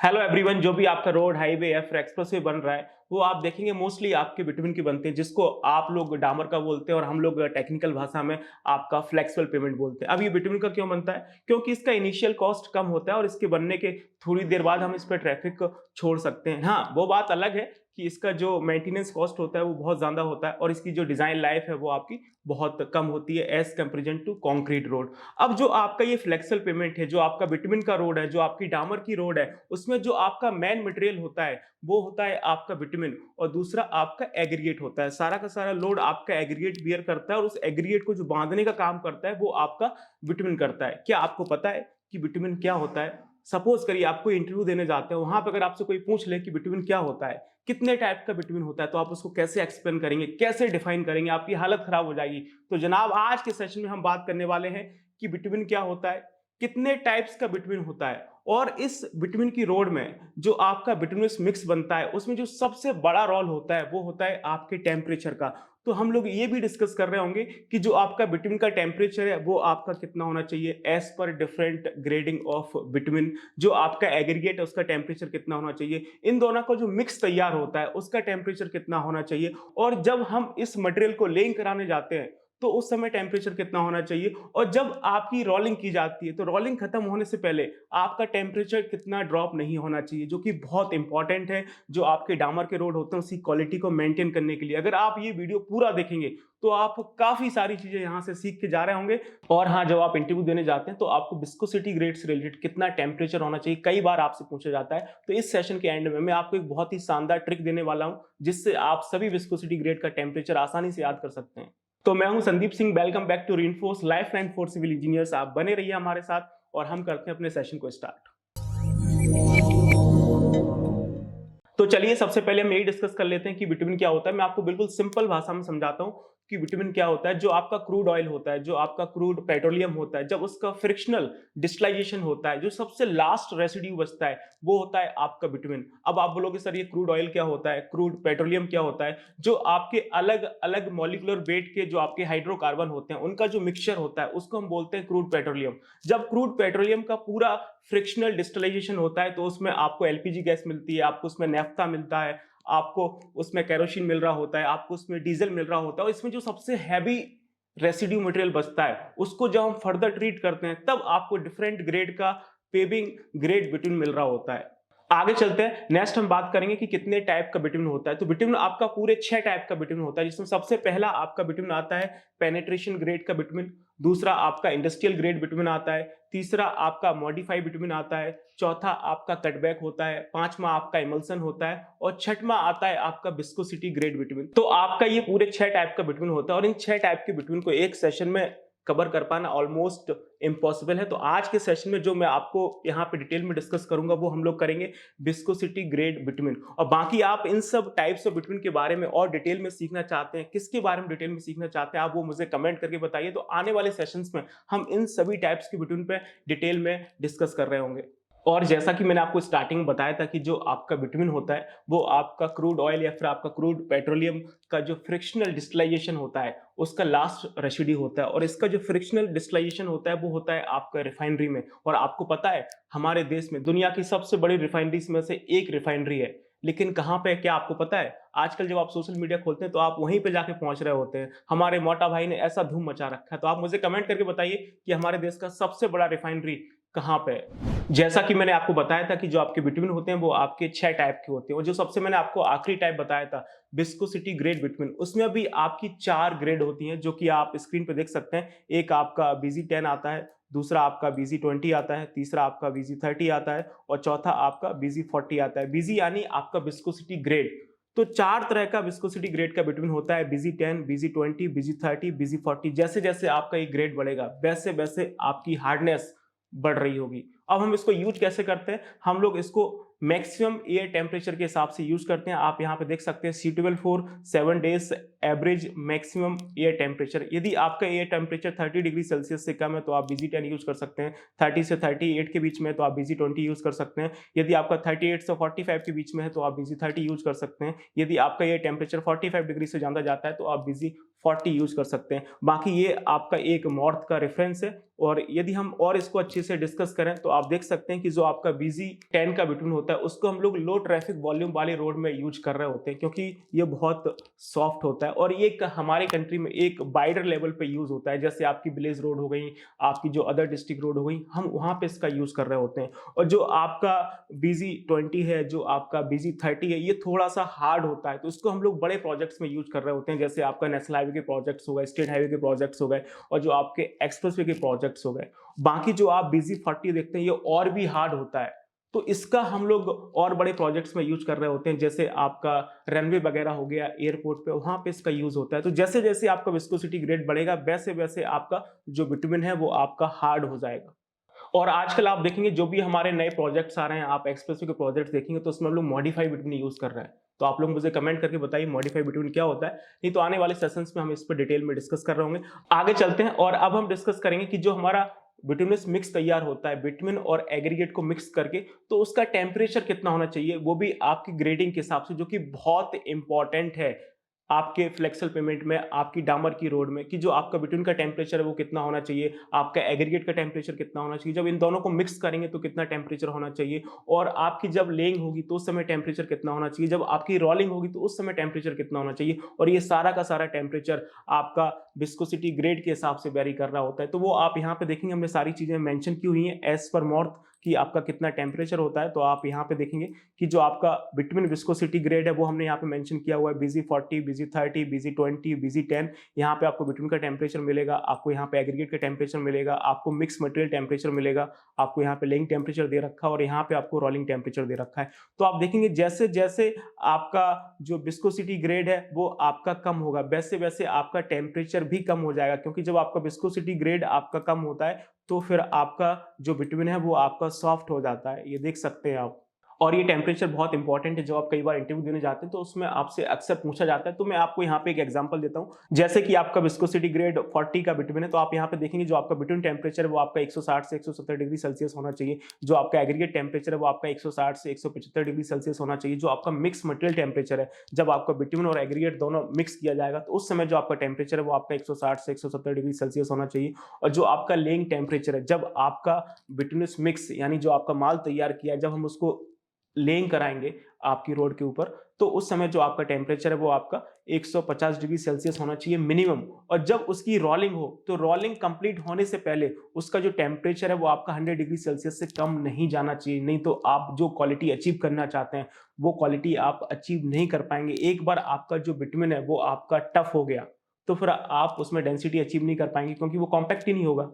Hello everyone. जो भी आपका रोड हाईवे या फिर एक्सप्रेसवे बन रहा है वो आप देखेंगे मोस्टली आपके बिटवीन की बनते हैं, जिसको आप लोग डामर का बोलते हैं और हम लोग टेक्निकल भाषा में आपका फ्लेक्सिबल पेमेंट बोलते हैं। अब ये बिटवीन का क्यों बनता है? क्योंकि इसका इनिशियल कॉस्ट कम होता है और इसके बनने के थोड़ी देर बाद हम इस पर ट्रैफिक को छोड़ सकते हैं। हाँ, वो बात अलग है कि इसका जो मेंटेनेंस कॉस्ट होता है वो बहुत ज्यादा होता है और इसकी जो डिजाइन लाइफ है वो आपकी बहुत कम होती है as comparison to concrete road. अब जो आपका ये फ्लेक्सिबल पेमेंट है, जो आपका बिटवीन का रोड है, जो आपकी डामर की रोड है, उसमें जो आपका मेन मटेरियल होता है वो होता है आपका बिटुमिन और दूसरा आपका एग्रीगेट होता है। सारा का सारा लोड आपका एग्रीगेट बियर करता है और उस एग्रीगेट को जो बांधने का काम करता है वो आपका बिटुमिन करता है। क्या आपको पता है कि बिटुमिन क्या होता है? सपोज करिए आपको इंटरव्यू देने जाते हैं, वहां पर अगर आपसे कोई पूछ ले कि बिटुमिन क्या होता है, कितने टाइप का बिटुमिन होता है, तो आप उसको कैसे एक्सप्लेन करेंगे, कैसे डिफाइन करेंगे? आपकी हालत खराब हो जाएगी। तो जनाब, आज के सेशन में हम बात करने वाले हैं कि बिटुमिन क्या होता है, कितने टाइप्स का बिटुमिन होता है और इस बिटुमिन की रोड में जो आपका बिटुमिनस मिक्स बनता है उसमें जो सबसे बड़ा रोल होता है वो होता है आपके टेम्परेचर का। तो हम लोग ये भी डिस्कस कर रहे होंगे कि जो आपका बिटुमिन का टेम्परेचर है वो आपका कितना होना चाहिए as per different grading of bitumen. जो आपका एग्रीगेट है उसका टेम्परेचर कितना होना चाहिए, इन दोनों का जो मिक्स तैयार होता है उसका टेम्परेचर कितना होना चाहिए, और जब हम इस मटेरियल को लेइंग कराने जाते हैं तो उस समय टेम्परेचर कितना होना चाहिए, और जब आपकी रोलिंग की जाती है तो रोलिंग खत्म होने से पहले आपका टेम्परेचर कितना ड्रॉप नहीं होना चाहिए, जो कि बहुत इंपॉर्टेंट है जो आपके डामर के रोड होते हैं उसकी क्वालिटी को मेंटेन करने के लिए। अगर आप ये वीडियो पूरा देखेंगे तो आप काफी सारी चीजें यहां से सीख के जा रहे होंगे। और हाँ, जब आप इंटरव्यू देने जाते हैं तो आपको विस्कोसिटी ग्रेड से रिलेटेड कितना टेम्परेचर होना चाहिए कई बार आपसे पूछा जाता है। तो इस सेशन के एंड में मैं आपको एक बहुत ही शानदार ट्रिक देने वाला हूं जिससे आप सभी विस्कोसिटी ग्रेड का टेम्परेचर आसानी से याद कर सकते हैं। तो मैं हूं Sandeep Singh, welcome back to Reinforce Lifeline for civil engineers. आप बने रहिए हमारे साथ और हम करते हैं अपने सेशन को स्टार्ट। तो चलिए, सबसे पहले हम यही डिस्कस कर लेते हैं कि विटामिन क्या होता है। मैं आपको बिल्कुल सिंपल भाषा में समझाता हूं कि विटामिन क्या होता है। जो आपका क्रूड ऑयल होता है, जो आपका क्रूड पेट्रोलियम होता है, जब उसका फ्रिक्शनल डिस्टिलाइजेशन होता है, जो सबसे लास्ट रेसिड्यू बचता है वो होता है आपका विटामिन। अब आप बोलोगे सर ये क्रूड ऑयल क्या होता है, क्रूड पेट्रोलियम क्या होता है? जो आपके अलग अलग मॉलिक्यूलर वेट के जो आपके हाइड्रोकार्बन होते हैं उनका जो मिक्सचर होता है उसको हम बोलते हैं क्रूड पेट्रोलियम। जब क्रूड पेट्रोलियम का पूरा फ्रिक्शनल डिस्टिलाइजेशन होता है तो उसमें आपको एलपीजी गैस मिलती है, आपको उसमें नेफ्था मिलता है, आपको उसमें केरोसिन मिल रहा होता है, आपको उसमें डीजल मिल रहा होता है, और इसमें जो सबसे हैवी रेसिड्यू मटेरियल बचता है उसको जब हम फर्दर ट्रीट करते हैं तब आपको डिफरेंट ग्रेड का पेविंग ग्रेड बिटवीन मिल रहा होता है। आगे चलते हैं, नेक्स्ट हम बात करेंगे कि कितने टाइप का बिटवीन होता है। तो बिटवीन आपका पूरे 6 टाइप का बिटवीन होता है, जिसमें सबसे पहला आपका बिटवीन आता है पेनिट्रेशन ग्रेड का बिटवीन, दूसरा आपका इंडस्ट्रियल ग्रेड बिटवीन आता है, तीसरा आपका मॉडिफाइड बिटवीन आता है, चौथा आपका कटबैक होता है, पांचवा आपका इमल्सन होता है और छठवां आता है आपका विस्कोसिटी ग्रेड बिटवीन। तो आपका ये पूरे 6 टाइप का बिटवीन होता है और इन 6 टाइप के बिटवीन को एक सेशन में कवर कर पाना ऑलमोस्ट इम्पॉसिबल है। तो आज के सेशन में जो मैं आपको यहाँ पे डिटेल में डिस्कस करूंगा वो हम लोग करेंगे विस्कोसिटी ग्रेड बिटवीन। और बाकी आप इन सब टाइप्स ऑफ बिटवीन के बारे में और डिटेल में सीखना चाहते हैं, किसके बारे में डिटेल में सीखना चाहते हैं, आप वो मुझे कमेंट करके बताइए। तो आने वाले सेशंस में हम इन सभी टाइप्स के बिटवीन पे डिटेल में डिस्कस कर रहे होंगे। और जैसा कि मैंने आपको स्टार्टिंग में बताया था कि जो आपका बिटवीन होता है वो आपका क्रूड ऑयल या फिर आपका क्रूड पेट्रोलियम का जो फ्रिक्शनल डिस्टिलाइजेशन होता है उसका लास्ट रेसिड्यू होता है, और इसका जो फ्रिक्शनल डिस्टिलाइजेशन होता है वो होता है आपका रिफाइनरी में। और आपको पता है हमारे देश में दुनिया की सबसे बड़ी रिफाइनरीज में से एक रिफाइनरी है, लेकिन कहाँ पे, क्या आपको पता है? आजकल जब आप सोशल मीडिया खोलते हैं तो आप वहीं पे जाके पहुंच रहे होते हैं। हमारे मोटा भाई ने ऐसा धूम मचा रखा है। तो आप मुझे कमेंट करके बताइए कि हमारे देश का सबसे बड़ा रिफाइनरी कहाँ पे है। जैसा कि मैंने आपको बताया था कि जो आपके बिटवीन होते हैं वो आपके 6 टाइप के होते हैं, और जो सबसे मैंने आपको आखिरी टाइप बताया था विस्कोसिटी ग्रेड बिटवीन, उसमें भी आपकी 4 ग्रेड होती हैं जो कि आप स्क्रीन पे देख सकते हैं। एक आपका BZ10 आता है, दूसरा आपका BZ20 आता है, तीसरा आपका BZ30 आता है और चौथा आपका BZ40 आता है। BZ यानी आपका विस्कोसिटी ग्रेड। तो 4 तरह का विस्कोसिटी ग्रेड का बिटवीन होता है, BZ10, BZ20, BZ30, BZ40। जैसे जैसे आपका ये ग्रेड बढ़ेगा वैसे वैसे आपकी हार्डनेस बढ़ रही होगी। अब हम इसको यूज कैसे करते हैं? हम लोग इसको मैक्सिमम एयर टेम्परेचर के हिसाब से यूज करते हैं। आप यहाँ पे देख सकते हैं suitable for 7 days average maximum air temperature. यदि आपका एयर टेम्परेचर 30 डिग्री सेल्सियस से कम है तो आप BZ10 यूज कर सकते हैं, 30 से 38 के बीच में तो आप BZ20 यूज कर सकते हैं, यदि आपका 38 से 45 के बीच में है तो आप BZ30 यूज कर सकते हैं, यदि आपका एयर टेम्परेचर 45 डिग्री से ज्यादा जाता है तो आप BZ40 यूज कर सकते हैं। बाकी ये आपका एक नॉर्थ का रेफरेंस है, और यदि हम और इसको अच्छे से डिस्कस करें तो आप देख सकते हैं कि जो आपका BZ10 का बिटवीन होता है उसको हम लोग लो ट्रैफिक वॉल्यूम वाले रोड में यूज कर रहे होते हैं, क्योंकि ये बहुत सॉफ्ट होता है और ये हमारे कंट्री में एक वाइडर लेवल पे यूज होता है। जैसे आपकी विलेज रोड हो गई, आपकी जो अदर डिस्ट्रिक्ट रोड हो गई, हम वहां पे इसका यूज कर रहे होते हैं। और जो आपका BZ20 है, जो आपका BZ30 है, ये थोड़ा सा हार्ड होता है, तो इसको हम लोग बड़े प्रोजेक्ट्स में यूज कर रहे होते हैं। जैसे आपका नेशनल हाईवे के प्रोजेक्ट्स हो गए, स्टेट हाईवे के प्रोजेक्ट्स हो गए और जो आपके एक्सप्रेसवे के प्रोजेक्ट्स हो गए। बाकी जो आप BZ40 देखते हैं ये और भी हार्ड होता है, तो इसका हम लोग और बड़े प्रोजेक्ट्स में यूज कर रहे होते हैं। जैसे आपका रनवे वगैरह हो गया एयरपोर्ट पे, वहां पे इसका यूज होता है। तो जैसे जैसे आपका विस्कोसिटी ग्रेड बढ़ेगा वैसे वैसे आपका जो बिटुमेन है वो आपका हार्ड हो जाएगा। और आजकल आप देखेंगे जो भी हमारे नए प्रोजेक्ट्स आ रहे हैं, आप एक्सप्रेसवे के प्रोजेक्ट्स देखेंगे तो उसमें हम लोग मॉडिफाई बिटवीन यूज कर रहे हैं। तो आप लोग मुझे कमेंट करके बताइए मॉडिफाई बिटवीन क्या होता है, नहीं तो आने वाले सेशंस में हम इस पर डिटेल में डिस्कस कर रहे होंगे। आगे चलते हैं और अब हम डिस्कस करेंगे कि जो हमारा बिटुमिनस मिक्स तैयार होता है बिटुमिन और एग्रीगेट को मिक्स करके, तो उसका टेम्परेचर कितना होना चाहिए, वो भी आपकी ग्रेडिंग के हिसाब से, जो कि बहुत इंपॉर्टेंट है आपके फ्लेक्सल पेमेंट में, आपकी डामर की रोड में, कि जो आपका बिटवीन का टेम्परेचर है वो कितना होना चाहिए, आपका एग्रीगेट का टेम्परेचर कितना होना चाहिए, जब इन दोनों को मिक्स करेंगे तो कितना टेम्परेचर होना चाहिए, और आपकी जब लेइंग होगी तो उस समय टेम्परेचर कितना होना चाहिए, जब आपकी रोलिंग होगी तो उस समय टेम्परेचर कितना होना चाहिए, और ये सारा का सारा टेम्परेचर आपका विस्कोसिटी ग्रेड के हिसाब से वेरी कर रहा होता है। तो वो आप यहाँ पे देखेंगे हमने सारी चीजें मेंशन की हुई हैं एज पर मॉर्थ कि आपका कितना टेम्परेचर होता है। तो आप यहाँ पे देखेंगे कि जो आपका बिटवीन विस्कोसिटी ग्रेड है वो हमने यहाँ पे मेंशन किया हुआ है, BZ40, BZ30, BZ20, BZ10। यहाँ पे आपको बिटवीन का टेम्परेचर मिलेगा, आपको यहाँ पे एग्रीगेट का टेम्परेचर मिलेगा, आपको मिक्स मटेरियल टेम्परेचर मिलेगा, आपको यहाँ पे लेइंग टेम्परेचर दे रखा है और यहाँ पे आपको रोलिंग टेम्परेचर दे रखा है। तो आप देखेंगे जैसे जैसे आपका जो विस्कोसिटी ग्रेड है वो आपका कम होगा वैसे वैसे आपका टेम्परेचर भी कम हो जाएगा, क्योंकि जब आपका विस्कोसिटी ग्रेड आपका कम होता है तो फिर आपका जो बिटवीन है वो आपका सॉफ्ट हो जाता है, ये देख सकते हैं आप। और ये टेम्परेचर बहुत इंपॉर्टेंट है, जब आप कई बार इंटरव्यू देने जाते हैं तो उसमें आपसे अक्सर पूछा जाता है। तो मैं आपको यहाँ पे एक एग्जांपल देता हूँ, जैसे कि आपका विस्कोसिटी ग्रेड 40 का बिटवीन है, तो आप यहाँ पे देखेंगे जो आपका बिटवीन टेम्परेचर है वो आपका 160 से 170 डिग्री सेल्सियस होना चाहिए, जो आपका एग्रीगेट टेम्परेचर है वो आपका 160 से 175 डिग्री सेल्सियस होना चाहिए, जो आपका मिक्स मटेरियल टेम्परेचर है, जब आपका बिटवीन और एग्रीगेट दोनों मिक्स किया जाएगा तो उस समय जो आपका टेम्परेचर है वो आपका 160 से 170 डिग्री सेल्सियस होना चाहिए। और जो आपका लेइंग टेम्परेचर है, जब आपका बिटवीनस मिक्स यानी जो आपका माल तैयार किया है, जब हम उसको लेइंग कराएंगे आपकी रोड के ऊपर, तो उस समय जो आपका टेम्परेचर है वो आपका 150 डिग्री सेल्सियस होना चाहिए मिनिमम। और जब उसकी रोलिंग हो तो रोलिंग कंप्लीट होने से पहले उसका जो टेम्परेचर है वो आपका 100 डिग्री सेल्सियस से कम नहीं जाना चाहिए, नहीं तो आप जो क्वालिटी अचीव करना चाहते हैं वो क्वालिटी आप अचीव नहीं कर पाएंगे। एक बार आपका जो बिटुमेन है वो आपका टफ हो गया तो फिर आप उसमें डेंसिटी अचीव नहीं कर पाएंगे, क्योंकि वो कॉम्पैक्ट ही नहीं होगा।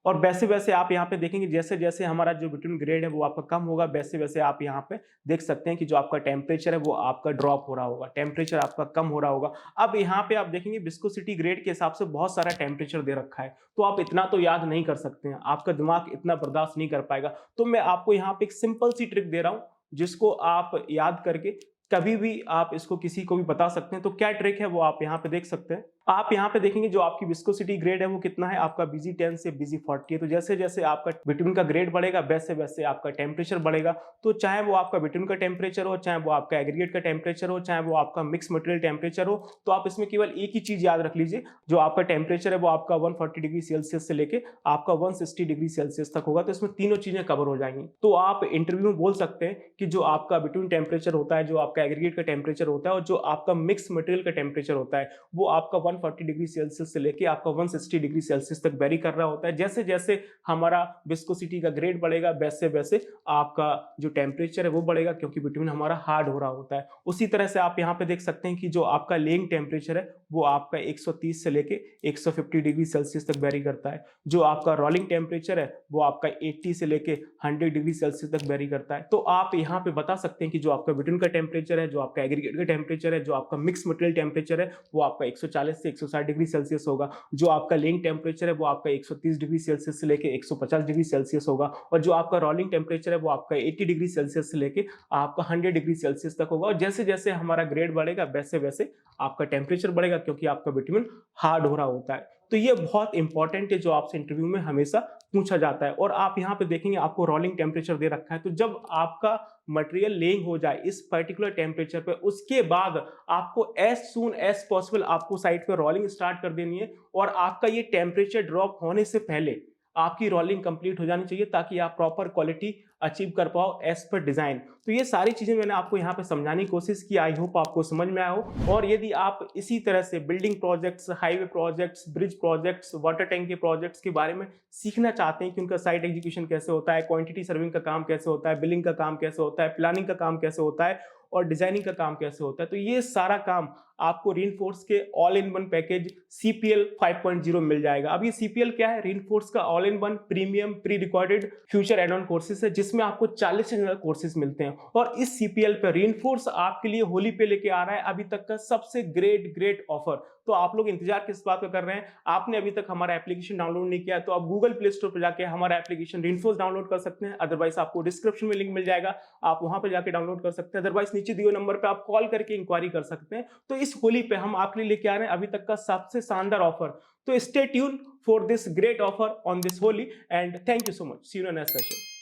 और वैसे वैसे आप यहाँ पे देखेंगे जैसे जैसे हमारा जो बिटवीन ग्रेड है वो आपका कम होगा, वैसे वैसे आप यहाँ पे देख सकते हैं कि जो आपका टेम्परेचर है वो आपका ड्रॉप हो रहा होगा, टेम्परेचर आपका कम हो रहा होगा। अब यहाँ पे आप देखेंगे विस्कोसिटी ग्रेड के हिसाब से बहुत सारा टेम्परेचर दे रखा है, तो आप इतना तो याद नहीं कर सकते हैं, आपका दिमाग इतना बर्दाश्त नहीं कर पाएगा। तो मैं आपको यहाँ पे एक सिंपल सी ट्रिक दे रहा हूँ जिसको आप याद करके कभी भी आप इसको किसी को भी बता सकते हैं। तो क्या ट्रिक है वो आप यहाँ पे देख सकते हैं। आप यहाँ पे देखेंगे जो आपकी विस्कोसिटी ग्रेड है वो कितना है, आपका BZ10 से BZ40 है। तो जैसे जैसे आपका बिटवीन का ग्रेड बढ़ेगा वैसे वैसे आपका टेम्परेचर बढ़ेगा। तो चाहे वो आपका बिटवीन का टेम्परेचर हो, चाहे वो आपका एग्रीगेट का टेम्परेचर हो, चाहे वो आपका मिक्स मटेरियल टेम्परेचर हो, तो आप इसमें केवल एक ही चीज याद रख लीजिए, जो आपका टेम्परेचर है वो आपका 140 डिग्री सेल्सियस से लेके आपका 160 डिग्री सेल्सियस तक होगा। तो इसमें तीनों चीजें कवर हो जाएंगी। तो आप इंटरव्यू में बोल सकते हैं कि जो आपका बिटवीन टेम्परेचर होता है, जो आपका एग्रीगेट का टेम्परेचर होता है और जो आपका मिक्स मटेरियल का टेम्परेचर होता है वो आपका 140 डिग्री सेल्सियस से लेके आपका 160 डिग्री सेल्सियस तक वेरी कर रहा होता है। जैसे जैसे हमारा विस्कोसिटी का ग्रेड बढ़ेगा वैसे वैसे आपका जो टेम्परेचर है वो बढ़ेगा, क्योंकि बिटवीन हमारा हार्ड हो रहा होता है। उसी तरह से आप यहाँ पे देख सकते हैं कि जो आपका लेइंग टेम्परेचर है वो आपका 130 से लेके 150 डिग्री सेल्सियस तक वेरी करता है। जो आपका रोलिंग टेम्परेचर है वो आपका 80 से लेके 100 डिग्री सेल्सियस तक वेरी करता है। तो आप यहाँ पे बता सकते हैं कि जो आपका बिटवीन का टेम्परेचर है, जो आपका एग्रीगेट का टेम्परेचर है, जो आपका मिक्स मटेरियल टेम्परेचर है वो आपका 140 से 160 डिग्री सेल्सियस होगा। जो आपका लेइंग टेम्परेचर है वो आपका 130 डिग्री सेल्सियस से लेके 150 डिग्री सेल्सियस होगा। और जो आपका रोलिंग टेम्परेचर है वो आपका 80 डिग्री सेल्सियस से लेके आपका 100 डिग्री सेल्सियस तक होगा। और जैसे जैसे हमारा ग्रेड बढ़ेगा वैसे वैसे आपका टेम्परेचर बढ़ेगा, क्योंकि आपका बिटवीन हार्ड हो रहा होता है। तो ये बहुत इंपॉर्टेंट है जो आपसे इंटरव्यू में हमेशा पूछा जाता है। और आप यहाँ पे देखेंगे आपको रोलिंग टेम्परेचर दे रखा है, तो जब आपका मटेरियल लेइंग हो जाए इस पर्टिकुलर टेम्परेचर पे, उसके बाद आपको एज सून एज पॉसिबल आपको साइट पे रोलिंग स्टार्ट कर देनी है। और आपका ये टेम्परेचर ड्रॉप होने से पहले आपकी रोलिंग कंप्लीट हो जानी चाहिए ताकि आप प्रॉपर क्वालिटी अचीव कर पाओ एज पर डिजाइन। तो ये सारी चीजें मैंने आपको यहाँ पे समझाने की कोशिश की, आई होप आपको समझ में आया हो। और यदि आप इसी तरह से building projects, highway projects, bridge projects, water tank के प्रोजेक्ट्स के बारे में सीखना चाहते हैं कि उनका साइट एग्जीक्यूशन कैसे होता है, क्वांटिटी सर्विंग का काम कैसे होता है, बिलिंग का काम कैसे होता है, प्लानिंग का काम कैसे होता है और डिजाइनिंग का काम कैसे होता है, तो ये सारा काम आपको रीइंफोर्स के all in one package CPL 5.0 मिल जाएगा। अब ये CPL क्या है? रीइंफोर्स का all in one premium pre recorded future add on courses है, जिसमें आपको 40 से ज्यादा कोर्सेज मिलते हैं। और इस CPL पे रीइंफोर्स आपके लिए होली पे लेके आ रहा है अभी तक का सबसे ग्रेट ऑफर। तो आप लोग इंतजार किस बात का कर रहे हैं? आपने अभी तक हमारा एप्लीकेशन डाउनलोड नहीं किया तो आप गूगल प्ले स्टोर पर जाके हमारा एप्लीकेशन रीइंफोर्स डाउनलोड कर सकते हैं। अदरवाइज आपको डिस्क्रिप्शन में लिंक मिल जाएगा, आप वहां पर जाके डाउनलोड कर सकते हैं। अदरवाइज नीचे दिए नंबर पे आप कॉल करके इंक्वायरी कर सकते हैं। तो इस होली पे हम आपके लिए लेके आ रहे हैं अभी तक का सबसे शानदार ऑफर। तो stay tune for this great offer on this Holi and thank you so much. See you in next session.